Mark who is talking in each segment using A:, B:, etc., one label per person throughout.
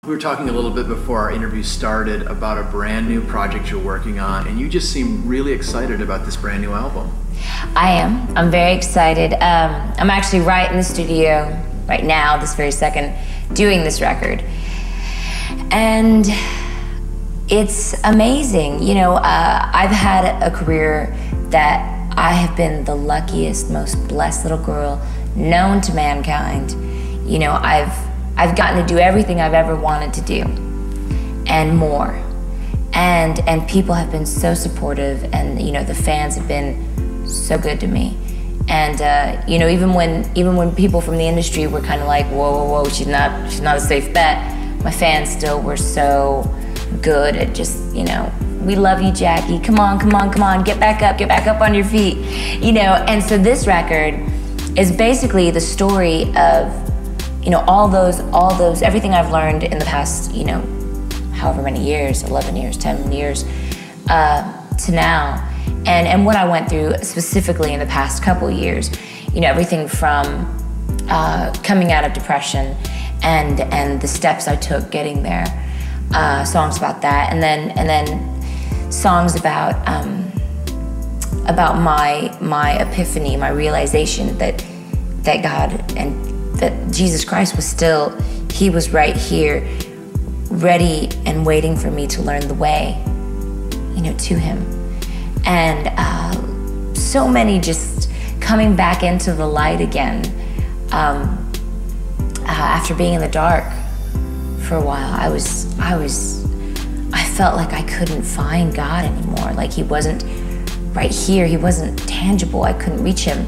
A: We were talking a little bit before our interview started about a brand new project you're working on, and you just seem really excited about this brand new album.
B: I am. I'm very excited. I'm actually right in the studio right now, this very second, doing this record. And it's amazing. You know, I've had a career that I have been the luckiest, most blessed little girl known to mankind. You know, I've gotten to do everything I've ever wanted to do and more. And people have been so supportive, and you know, the fans have been so good to me. And you know, even when people from the industry were kind of like, whoa, whoa, whoa, she's not a safe bet, my fans still were so good at just, you know, we love you, Jackie. Come on, come on, come on, get back up on your feet. You know, and so this record is basically the story of, you know, all those, everything I've learned in the past, you know, however many years, 11 years, 10 years, to now. And what I went through specifically in the past couple of years, you know, everything from coming out of depression and the steps I took getting there, songs about that, and then songs about my epiphany, my realization that God and that Jesus Christ was still, he was right here, ready and waiting for me to learn the way, you know, to him. And so many just coming back into the light again after being in the dark for a while. I felt like I couldn't find God anymore. Like he wasn't right here. He wasn't tangible. I couldn't reach him.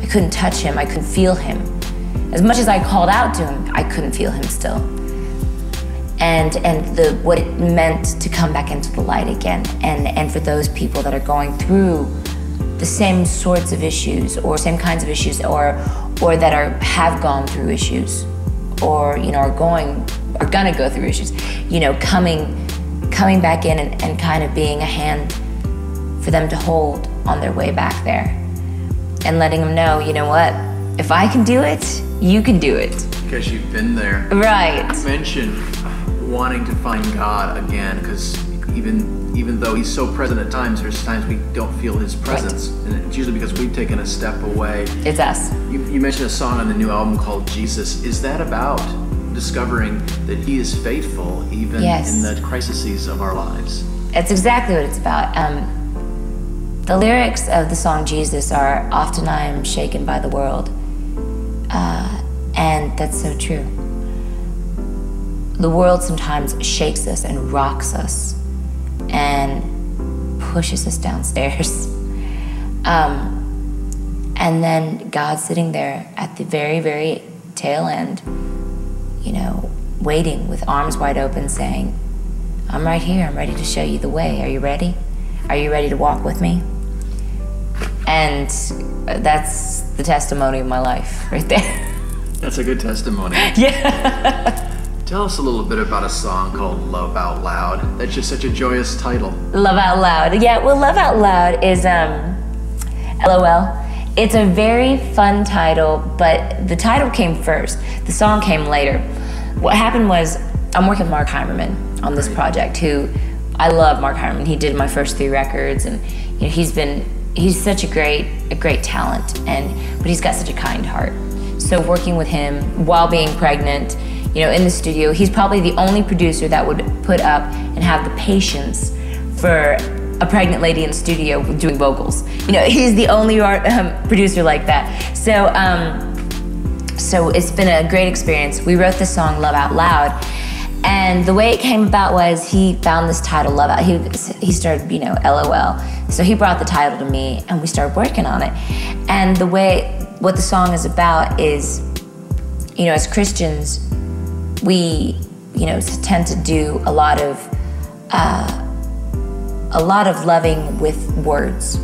B: I couldn't touch him. I couldn't feel him. As much as I called out to him, I couldn't feel him still. And what it meant to come back into the light again, and for those people that are going through the same sorts of issues or same kinds of issues, or that have gone through issues, or you know are gonna go through issues, you know, coming back in and kind of being a hand for them to hold on their way back there, and letting them know, you know what, if I can do it, you can do it.
A: Because you've been there. Right. You mentioned wanting to find God again, because even though he's so present at times, there's times we don't feel his presence. Right. And it's usually because we've taken a step away.
B: It's us.
A: You mentioned a song on the new album called Jesus. Is that about discovering that he is faithful even in the crises of our lives? That's
B: exactly what it's about. The lyrics of the song Jesus are, often I am shaken by the world. And that's so true. The world sometimes shakes us and rocks us and pushes us downstairs. And then God's sitting there at the very, very tail end, you know, waiting with arms wide open saying, I'm right here, I'm ready to show you the way. Are you ready? Are you ready to walk with me? And that's the testimony of my life right there.
A: That's a good testimony.
B: Yeah.
A: Tell us a little bit about a song called Love Out Loud. That's just such a joyous title.
B: Love Out Loud. Yeah, well, Love Out Loud is, LOL. It's a very fun title, but the title came first. The song came later. What happened was, I'm working with Mark Heimerman on this project, who, I love Mark Heimerman. He did my first 3 records, and you know, he's such a great talent, but he's got such a kind heart. So working with him while being pregnant, you know, in the studio, he's probably the only producer that would put up and have the patience for a pregnant lady in the studio doing vocals. You know, he's the only producer like that. So it's been a great experience. We wrote this song, Love Out Loud, and the way it came about was he found this title, Love Out. He started, you know, LOL. So he brought the title to me, and we started working on it. And what the song is about is, you know, as Christians, we, you know, tend to do a lot of loving with words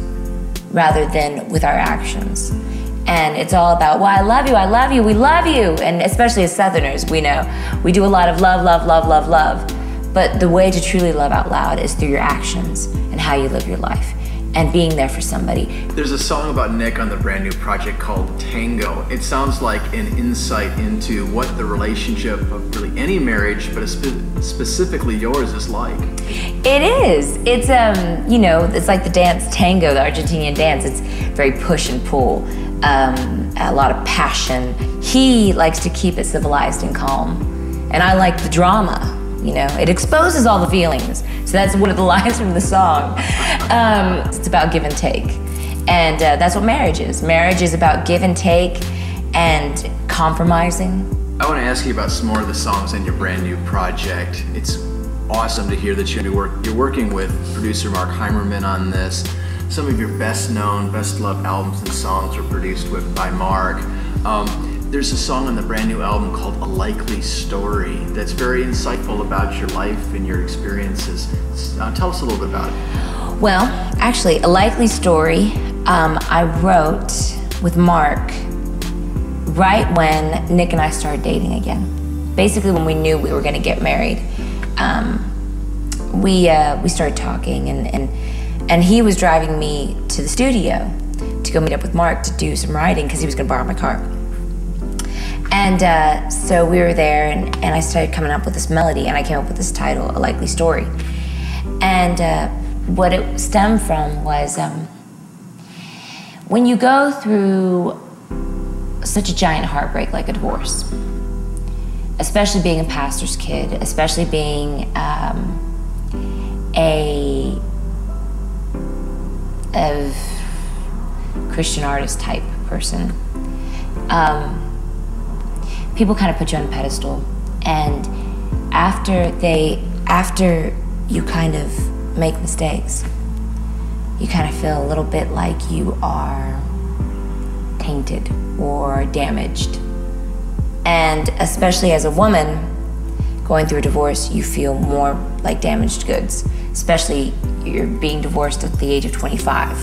B: rather than with our actions. And it's all about, well, I love you, we love you. And especially as Southerners, we know, we do a lot of love, love, love, love, love. But the way to truly love out loud is through your actions and how you live your life. and being there for somebody.
A: There's a song about Nick on the brand new project called Tango. It sounds like an insight into what the relationship of really any marriage, but specifically yours, is like.
B: It is. It's, you know, it's like the dance tango, the Argentinian dance. It's very push and pull, a lot of passion. He likes to keep it civilized and calm, and I like the drama. You know, it exposes all the feelings. So that's one of the lines from the song. It's about give and take. And that's what marriage is. Marriage is about give and take and compromising.
A: I want to ask you about some more of the songs in your brand new project. It's awesome to hear that you're working with producer Mark Heimerman on this. Some of your best known, best loved albums and songs were produced by Mark. There's a song on the brand new album called A Likely Story that's very insightful about your life and your experiences. Tell us a little bit about it.
B: Well, actually, A Likely Story, I wrote with Mark right when Nick and I started dating again. Basically, when we knew we were going to get married, we started talking, and he was driving me to the studio to go meet up with Mark to do some writing because he was going to borrow my car. And so we were there, and I started coming up with this melody, and I came up with this title, A Likely Story. And what it stemmed from was when you go through such a giant heartbreak like a divorce, especially being a pastor's kid, especially being a Christian artist type person, people kind of put you on a pedestal, and after you kind of make mistakes, you kind of feel a little bit like you are tainted or damaged. And especially as a woman going through a divorce, you feel more like damaged goods, especially you're being divorced at the age of 25.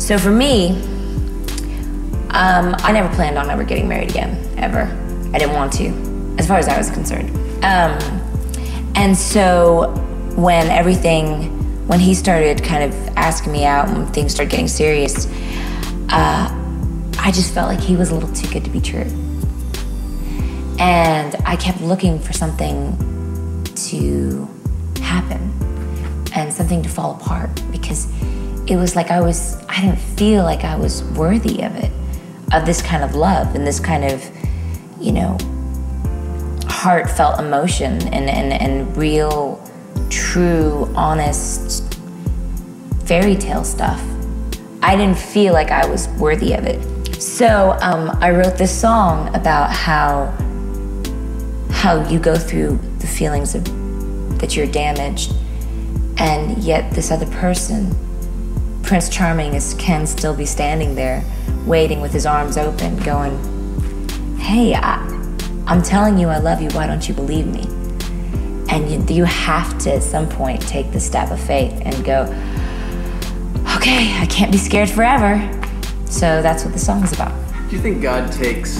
B: So for me, I never planned on ever getting married again, ever. I didn't want to, as far as I was concerned. And so when he started kind of asking me out, when things started getting serious, I just felt like he was a little too good to be true. And I kept looking for something to happen and something to fall apart, because it was like I didn't feel like I was worthy of it, of this kind of love and this kind of, you know, heartfelt emotion and real, true, honest fairy tale stuff. I didn't feel like I was worthy of it. So I wrote this song about how you go through the feelings of that you're damaged, and yet this other person, Prince Charming, can still be standing there waiting with his arms open going, hey, I'm telling you I love you, why don't you believe me? And you have to, at some point, take the step of faith and go, okay, I can't be scared forever. So that's what the song is about.
A: Do you think God takes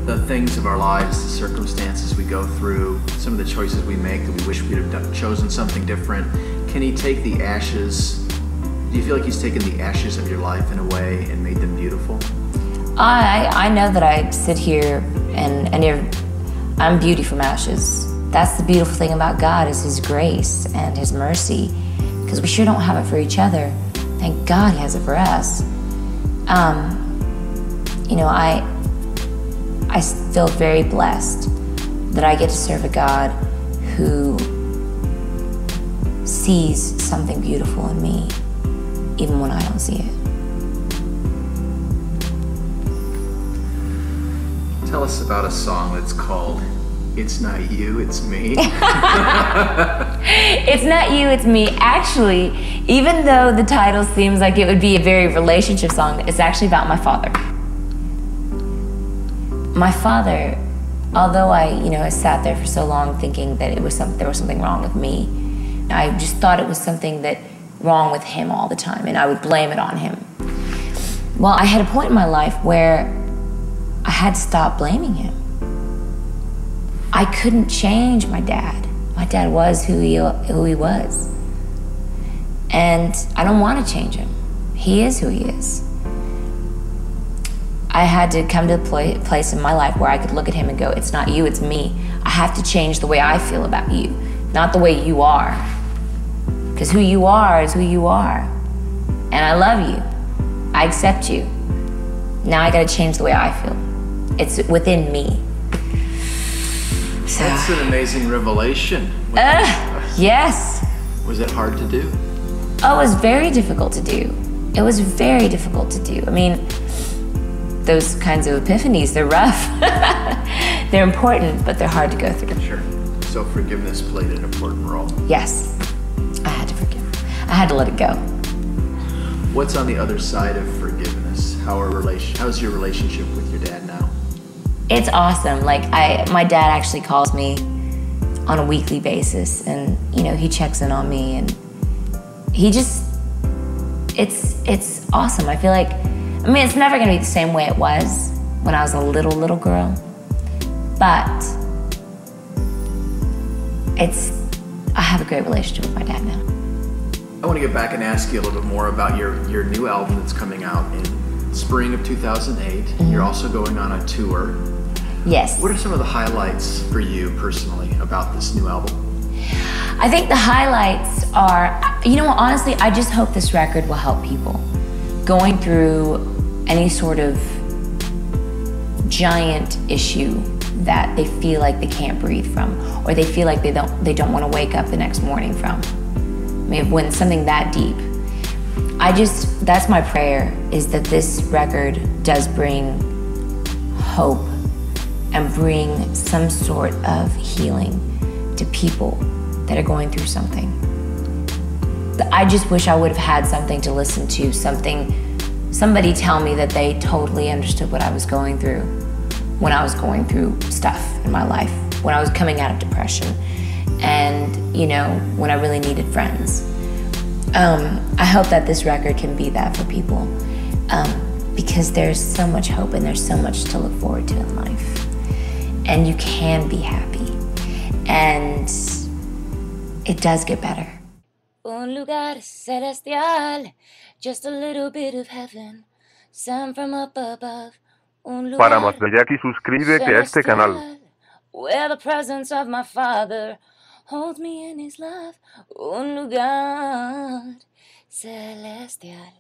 A: the things of our lives, the circumstances we go through, some of the choices we make that we wish we'd have chosen something different, can he take the ashes? Do you feel like he's taken the ashes of your life in a way and made them beautiful?
B: I know that I sit here and I'm beauty from ashes. That's the beautiful thing about God, is his grace and his mercy, because we sure don't have it for each other. Thank God he has it for us. You know, I feel very blessed that I get to serve a God who sees something beautiful in me, even when I don't see it.
A: Tell us about a song that's called It's Not You, It's Me.
B: It's not you, it's me. Actually, even though the title seems like it would be a very relationship song, it's actually about my father. My father, although I sat there for so long thinking that there was something wrong with me, I just thought it was something that wrong with him all the time, and I would blame it on him. Well, I had a point in my life where I had to stop blaming him. I couldn't change my dad. My dad was who he was. And I don't want to change him. He is who he is. I had to come to a place in my life where I could look at him and go, it's not you, it's me. I have to change the way I feel about you, not the way you are. Because who you are is who you are. And I love you. I accept you. Now I gotta change the way I feel. It's within me. So,
A: that's an amazing revelation.
B: Yes.
A: Was it hard to do?
B: Oh, it was very difficult to do. It was very difficult to do. I mean, those kinds of epiphanies, they're rough. They're important, but they're hard to go through.
A: Sure. So forgiveness played an important role.
B: Yes. I had to forgive. I had to let it go.
A: What's on the other side of forgiveness? How's your relationship with your dad now?
B: It's awesome. Like, my dad actually calls me on a weekly basis, and you know, he checks in on me, and he just, it's awesome. I feel like, I mean, it's never gonna be the same way it was when I was a little girl, but I have a great relationship with my dad now.
A: I want to get back and ask you a little bit more about your new album that's coming out in spring of 2008. Mm-hmm. You're also going on a tour.
B: Yes.
A: What are some of the highlights for you personally about this new album?
B: I think the highlights are, you know what, honestly, I just hope this record will help people going through any sort of giant issue that they feel like they can't breathe from, or they feel like they don't want to wake up the next morning from. I mean, when something that deep. That's my prayer, is that this record does bring hope and bring some sort of healing to people that are going through something. I just wish I would have had something to listen to, somebody tell me that they totally understood what I was going through when I was going through stuff in my life, when I was coming out of depression, and you know, when I really needed friends. I hope that this record can be that for people, because there's so much hope and there's so much to look forward to in life. And you can be happy. And it does get better. Un lugar celestial, just a little bit of heaven, sent from up above.
C: Para más de Jaci, suscríbete a este canal.
B: Where the presence of my Father holds me in his love. Un lugar celestial.